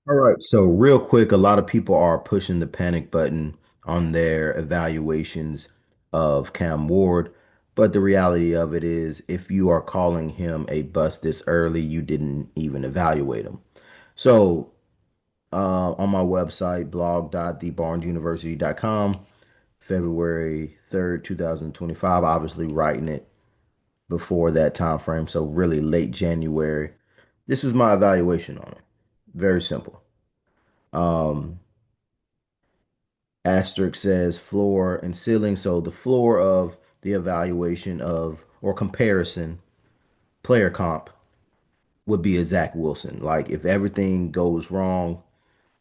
All right, so real quick, a lot of people are pushing the panic button on their evaluations of Cam Ward, but the reality of it is, if you are calling him a bust this early, you didn't even evaluate him. So, on my website, blog.thebarnesuniversity.com, February 3rd, 2025, obviously writing it before that time frame, so really late January. This is my evaluation on it. Very simple. Um, Asterisk says floor and ceiling. So the floor of the evaluation of or comparison player comp would be a Zach Wilson. Like if everything goes wrong,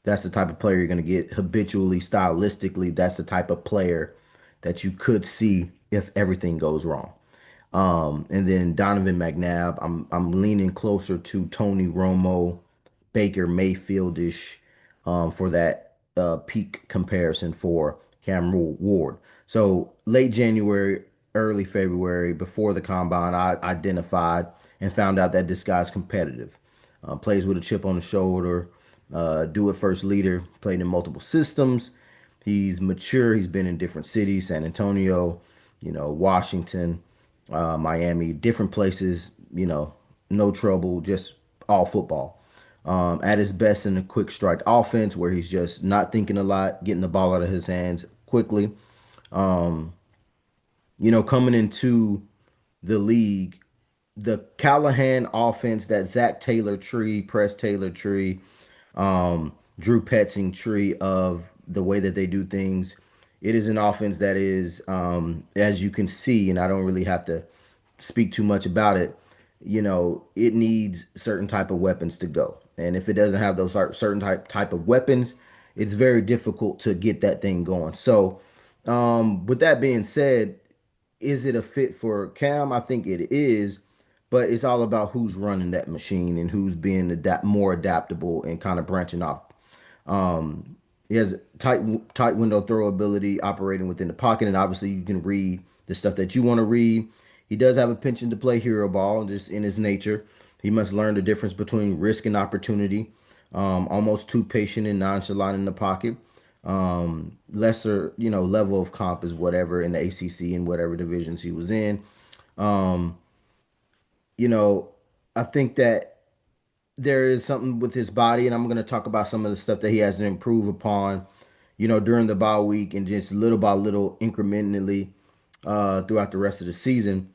that's the type of player you're going to get habitually, stylistically. That's the type of player that you could see if everything goes wrong. And then Donovan McNabb, I'm leaning closer to Tony Romo, Baker Mayfieldish for that peak comparison for Cameron Ward. So late January, early February, before the combine, I identified and found out that this guy's competitive. Plays with a chip on the shoulder, do it first leader, played in multiple systems. He's mature. He's been in different cities, San Antonio, Washington, Miami, different places, no trouble, just all football. At his best in the quick strike offense, where he's just not thinking a lot, getting the ball out of his hands quickly. Um, Coming into the league, the Callahan offense, that Zach Taylor tree, Press Taylor tree, Drew Petzing tree of the way that they do things. It is an offense that is, as you can see, and I don't really have to speak too much about it. It needs certain type of weapons to go, and if it doesn't have those certain type of weapons, it's very difficult to get that thing going. So, with that being said, is it a fit for Cam? I think it is, but it's all about who's running that machine and who's being more adaptable and kind of branching off. He has tight window throw ability, operating within the pocket, and obviously you can read the stuff that you want to read. He does have a penchant to play hero ball, just in his nature. He must learn the difference between risk and opportunity. Almost too patient and nonchalant in the pocket. Lesser, level of comp is whatever in the ACC and whatever divisions he was in. Um, you know, I think that there is something with his body, and I'm going to talk about some of the stuff that he has to improve upon, during the bye week and just little by little, incrementally, throughout the rest of the season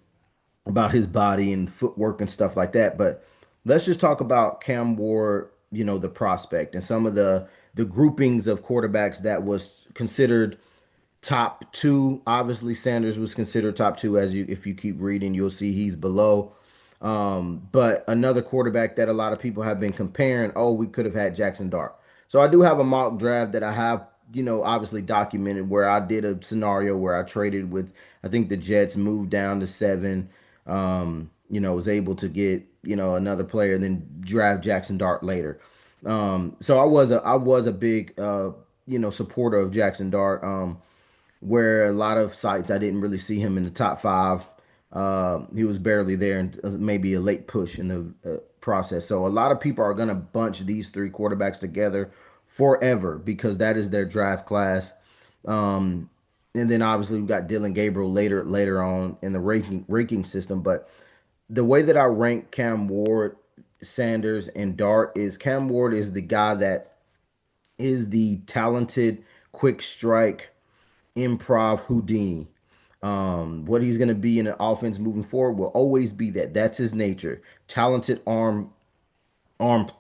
about his body and footwork and stuff like that. But let's just talk about Cam Ward, the prospect and some of the groupings of quarterbacks that was considered top two. Obviously, Sanders was considered top two. As you, if you keep reading, you'll see he's below. But another quarterback that a lot of people have been comparing, oh, we could have had Jackson Dart. So I do have a mock draft that I have, obviously documented where I did a scenario where I traded with, I think the Jets moved down to seven, was able to get, another player and then draft Jackson Dart later. So I was a big, supporter of Jackson Dart. Where a lot of sites I didn't really see him in the top five. He was barely there, and maybe a late push in the process. So a lot of people are going to bunch these three quarterbacks together forever because that is their draft class. Um, and then obviously we've got Dylan Gabriel later on in the ranking system. But the way that I rank Cam Ward, Sanders, and Dart is Cam Ward is the guy that is the talented, quick strike improv Houdini. What he's going to be in an offense moving forward will always be that. That's his nature. Talented arm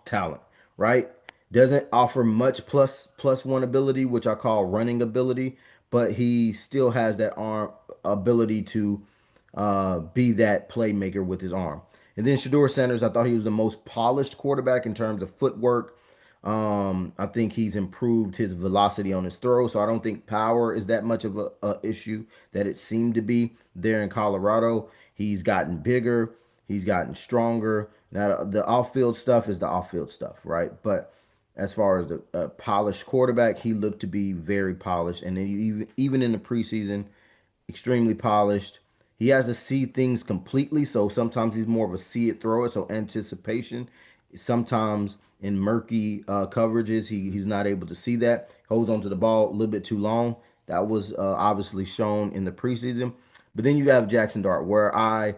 talent, right? Doesn't offer much plus one ability, which I call running ability, but he still has that arm ability to be that playmaker with his arm. And then Shador Sanders, I thought he was the most polished quarterback in terms of footwork. I think he's improved his velocity on his throw, so I don't think power is that much of a issue that it seemed to be there in Colorado. He's gotten bigger, he's gotten stronger. Now the off-field stuff is the off-field stuff, right? But as far as the polished quarterback, he looked to be very polished, and then even in the preseason, extremely polished. He has to see things completely, so sometimes he's more of a see it thrower. So anticipation Sometimes in murky coverages, he's not able to see that. Holds onto the ball a little bit too long. That was obviously shown in the preseason. But then you have Jackson Dart, where I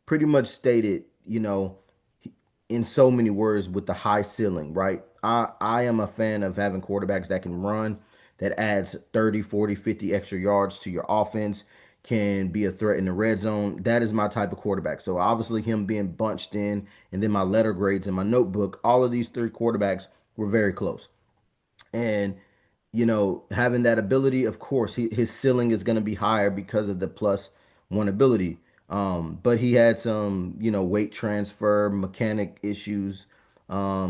pretty much stated, in so many words, with the high ceiling, right? I am a fan of having quarterbacks that can run, that adds 30, 40, 50 extra yards to your offense, can be a threat in the red zone. That is my type of quarterback. So obviously him being bunched in, and then my letter grades in my notebook, all of these three quarterbacks were very close. And having that ability, of course, his ceiling is going to be higher because of the plus one ability. But he had some, weight transfer, mechanic issues.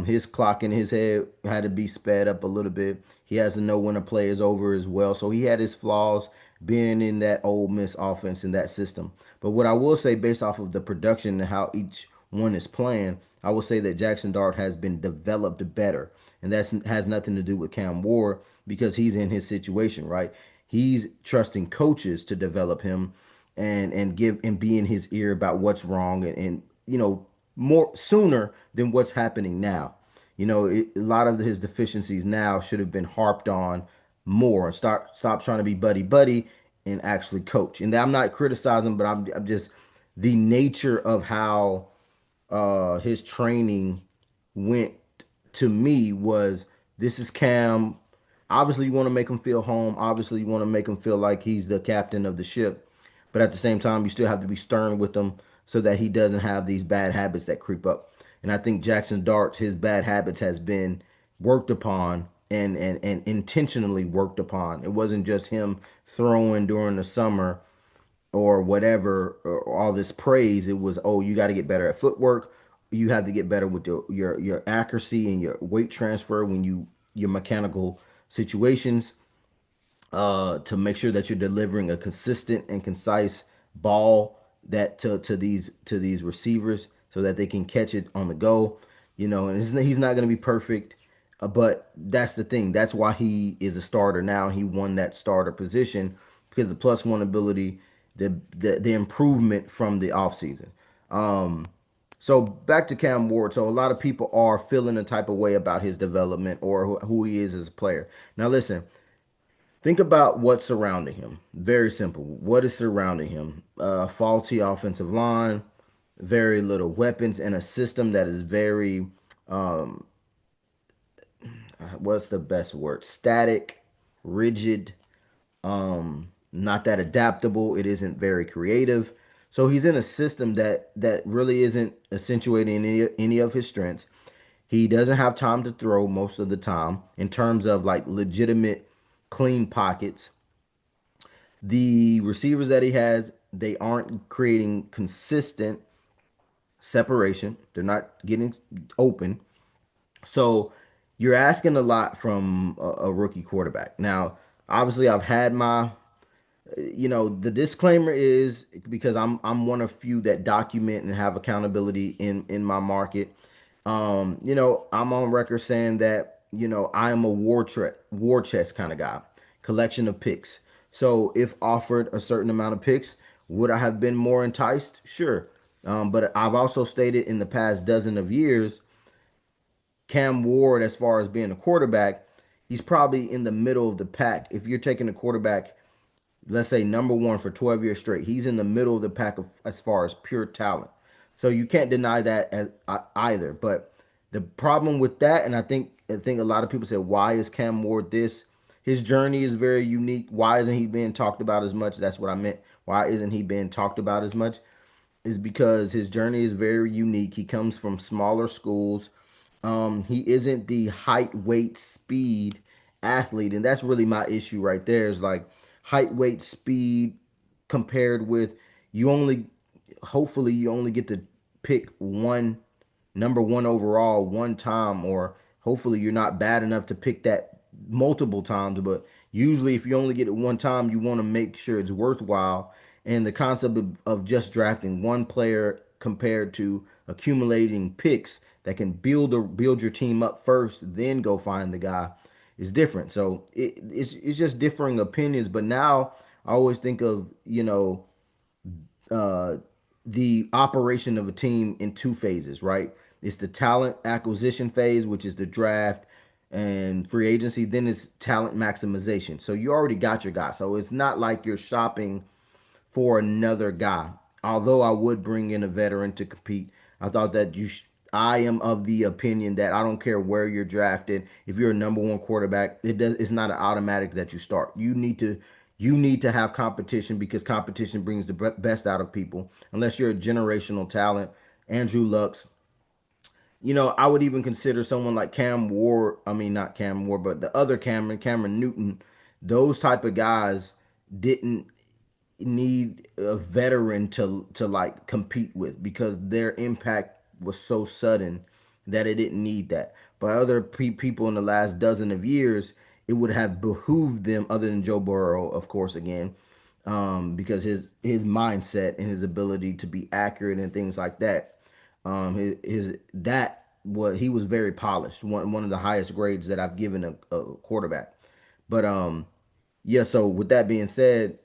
His clock in his head had to be sped up a little bit. He has to know when a play is over as well. So he had his flaws being in that Ole Miss offense in that system. But what I will say, based off of the production and how each one is playing, I will say that Jackson Dart has been developed better, and that has nothing to do with Cam Ward because he's in his situation, right? He's trusting coaches to develop him and give and be in his ear about what's wrong and more sooner than what's happening now. A lot of his deficiencies now should have been harped on more and stop trying to be buddy buddy and actually coach. And I'm not criticizing, but I'm just the nature of how his training went to me was, this is Cam. Obviously, you want to make him feel home. Obviously, you want to make him feel like he's the captain of the ship. But at the same time, you still have to be stern with him so that he doesn't have these bad habits that creep up. And I think Jackson Dart's his bad habits has been worked upon and intentionally worked upon. It wasn't just him throwing during the summer or whatever, or all this praise. It was, oh, you got to get better at footwork. You have to get better with your accuracy and your weight transfer when your mechanical situations, to make sure that you're delivering a consistent and concise ball that to these receivers so that they can catch it on the go. And he's not going to be perfect, but that's the thing. That's why he is a starter now. He won that starter position because the plus one ability, the improvement from the offseason. So back to Cam Ward. So a lot of people are feeling a type of way about his development or who he is as a player. Now listen, think about what's surrounding him. Very simple. What is surrounding him? Faulty offensive line, very little weapons, and a system that is very, what's the best word? Static, rigid, not that adaptable. It isn't very creative. So he's in a system that really isn't accentuating any of his strengths. He doesn't have time to throw most of the time in terms of like legitimate clean pockets. The receivers that he has, they aren't creating consistent separation. They're not getting open. So you're asking a lot from a rookie quarterback. Now, obviously, I've had my, the disclaimer is because I'm one of few that document and have accountability in my market. I'm on record saying that I am a war chest kind of guy, collection of picks. So if offered a certain amount of picks, would I have been more enticed? Sure. But I've also stated in the past dozen of years, Cam Ward, as far as being a quarterback, he's probably in the middle of the pack. If you're taking a quarterback, let's say number one for 12 years straight, he's in the middle of the pack as far as pure talent. So you can't deny that either. But the problem with that, and I think a lot of people say, why is Cam Ward this? His journey is very unique. Why isn't he being talked about as much? That's what I meant. Why isn't he being talked about as much? Is because his journey is very unique. He comes from smaller schools. He isn't the height, weight, speed athlete, and that's really my issue right there. Is like height, weight, speed compared with, you only, hopefully you only get to pick one, number one overall one time, or hopefully you're not bad enough to pick that multiple times. But usually, if you only get it one time, you want to make sure it's worthwhile. And the concept of just drafting one player compared to accumulating picks that can build your team up first, then go find the guy, is different. So it's just differing opinions. But now I always think of uh, the operation of a team in two phases, right? It's the talent acquisition phase, which is the draft and free agency. Then it's talent maximization. So you already got your guy. So it's not like you're shopping for another guy. Although I would bring in a veteran to compete, I thought that I am of the opinion that I don't care where you're drafted. If you're a number one quarterback, it's not an automatic that you start. You need to have competition because competition brings the best out of people. Unless you're a generational talent, Andrew Luck's. I would even consider someone like Cam Ward. I mean, not Cam Ward, but the other Cameron Newton. Those type of guys didn't need a veteran to like compete with because their impact was so sudden that it didn't need that. But other people in the last dozen of years, it would have behooved them, other than Joe Burrow, of course, again, because his mindset and his ability to be accurate and things like that. His that what he was very polished, one of the highest grades that I've given a quarterback. But yeah. So with that being said,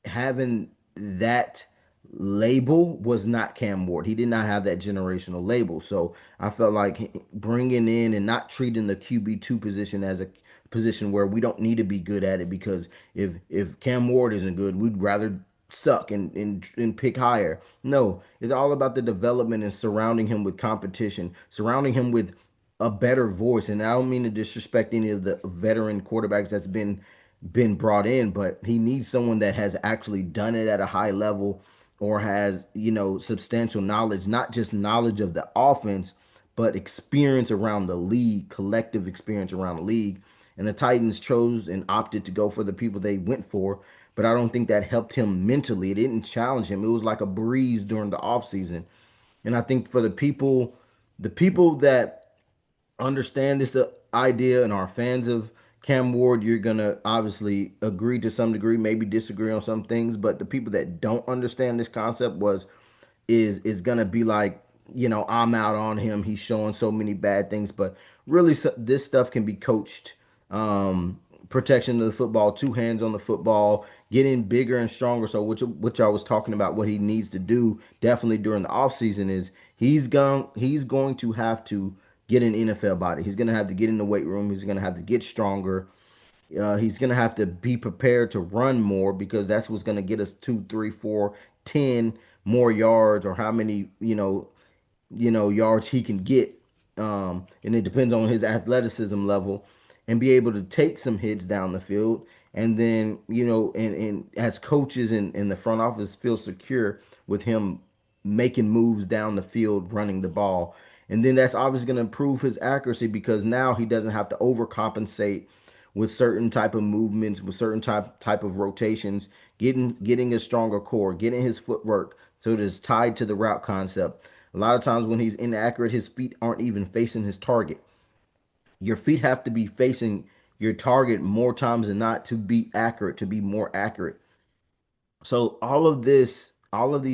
having that label was not Cam Ward. He did not have that generational label. So I felt like bringing in and not treating the QB2 position as a position where we don't need to be good at it because if Cam Ward isn't good, we'd rather suck and pick higher. No, it's all about the development and surrounding him with competition, surrounding him with a better voice. And I don't mean to disrespect any of the veteran quarterbacks that's been brought in, but he needs someone that has actually done it at a high level or has, substantial knowledge, not just knowledge of the offense, but experience around the league, collective experience around the league. And the Titans chose and opted to go for the people they went for, but I don't think that helped him mentally. It didn't challenge him. It was like a breeze during the offseason. And I think for the people that understand this idea and are fans of Cam Ward, you're gonna obviously agree to some degree, maybe disagree on some things. But the people that don't understand this concept is gonna be like, I'm out on him. He's showing so many bad things, but really, this stuff can be coached. Protection of the football, two hands on the football, getting bigger and stronger. So, which I was talking about, what he needs to do definitely during the offseason is he's going to have to get an NFL body. He's going to have to get in the weight room. He's going to have to get stronger. He's going to have to be prepared to run more because that's what's going to get us 2, 3, 4, 10 more yards or how many yards he can get. And it depends on his athleticism level and be able to take some hits down the field. And then, and as coaches in the front office feel secure with him making moves down the field, running the ball. And then that's obviously going to improve his accuracy because now he doesn't have to overcompensate with certain type of movements, with certain type of rotations, getting a stronger core, getting his footwork so it is tied to the route concept. A lot of times when he's inaccurate, his feet aren't even facing his target. Your feet have to be facing your target more times than not to be accurate, to be more accurate. So all of these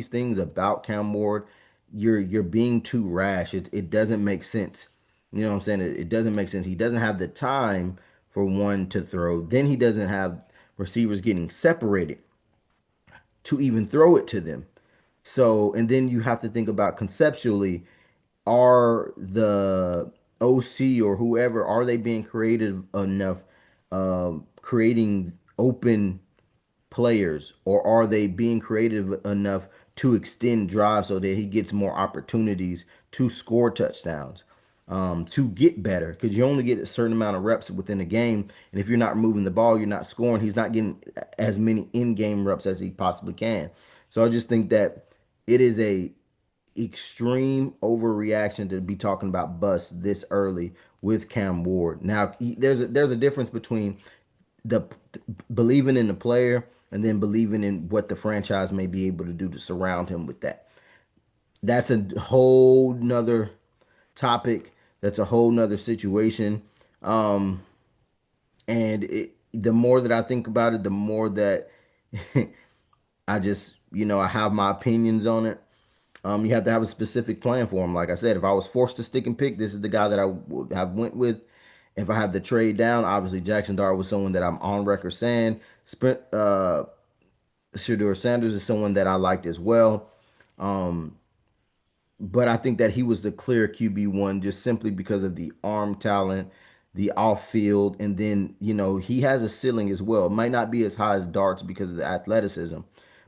things about Cam Ward, you're being too rash. It doesn't make sense. You know what I'm saying? It doesn't make sense. He doesn't have the time for one to throw. Then he doesn't have receivers getting separated to even throw it to them. So, and then you have to think about conceptually, are the OC or whoever, are they being creative enough, creating open players, or are they being creative enough to extend drives so that he gets more opportunities to score touchdowns, to get better? Because you only get a certain amount of reps within a game, and if you're not moving the ball, you're not scoring. He's not getting as many in-game reps as he possibly can. So I just think that it is a extreme overreaction to be talking about bust this early with Cam Ward. Now, there's a difference between the believing in the player and then believing in what the franchise may be able to do to surround him with that. That's a whole nother topic. That's a whole nother situation. Um, and the more that I think about it, the more that I just, I have my opinions on it. You have to have a specific plan for him. Like I said, if I was forced to stick and pick, this is the guy that I would have went with. If I have the trade down, obviously Jackson Dart was someone that I'm on record saying. Shador Sanders is someone that I liked as well. Um, but I think that he was the clear QB1 just simply because of the arm talent, the off field, and then he has a ceiling as well. It might not be as high as darts because of the athleticism,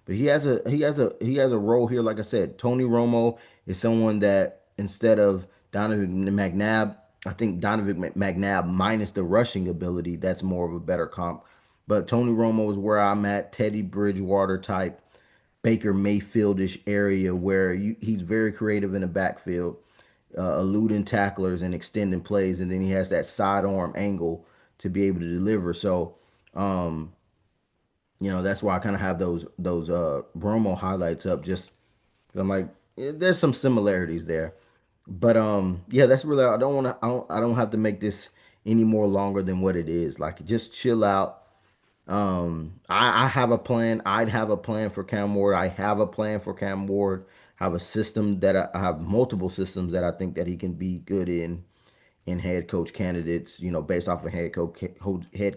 but he has a role here. Like I said, Tony Romo is someone that instead of Donovan McNabb, I think Donovan McNabb minus the rushing ability, that's more of a better comp. But Tony Romo is where I'm at, Teddy Bridgewater type. Baker Mayfieldish area where he's very creative in the backfield, eluding tacklers and extending plays, and then he has that sidearm angle to be able to deliver. So, um, that's why I kind of have those Bromo highlights up. Just I'm like, there's some similarities there, but yeah, that's really. I don't want to. I don't have to make this any more longer than what it is. Like, just chill out. I have a plan. I'd have a plan for Cam Ward. I have a plan for Cam Ward. Have a system that I have multiple systems that I think that he can be good in head coach candidates. Based off of head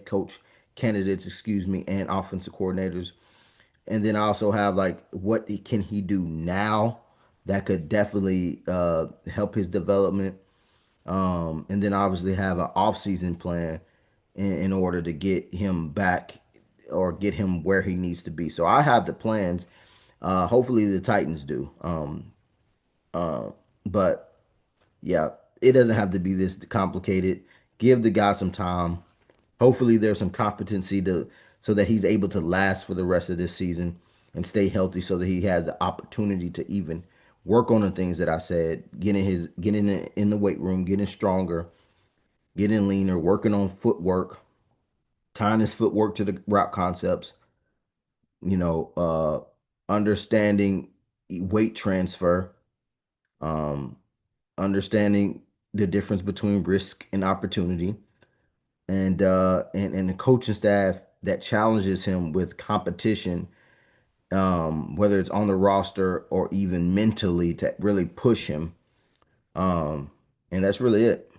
coach candidates, excuse me, and offensive coordinators. And then I also have like what can he do now that could definitely help his development. And then obviously have an off-season plan in order to get him back or get him where he needs to be. So I have the plans. Hopefully the Titans do. Uh, but yeah, it doesn't have to be this complicated. Give the guy some time. Hopefully there's some competency to so that he's able to last for the rest of this season and stay healthy so that he has the opportunity to even work on the things that I said, getting in the weight room, getting stronger, getting leaner, working on footwork, tying his footwork to the route concepts, you know, understanding weight transfer, um, understanding the difference between risk and opportunity, and the coaching staff that challenges him with competition, whether it's on the roster or even mentally to really push him. Um, and that's really it.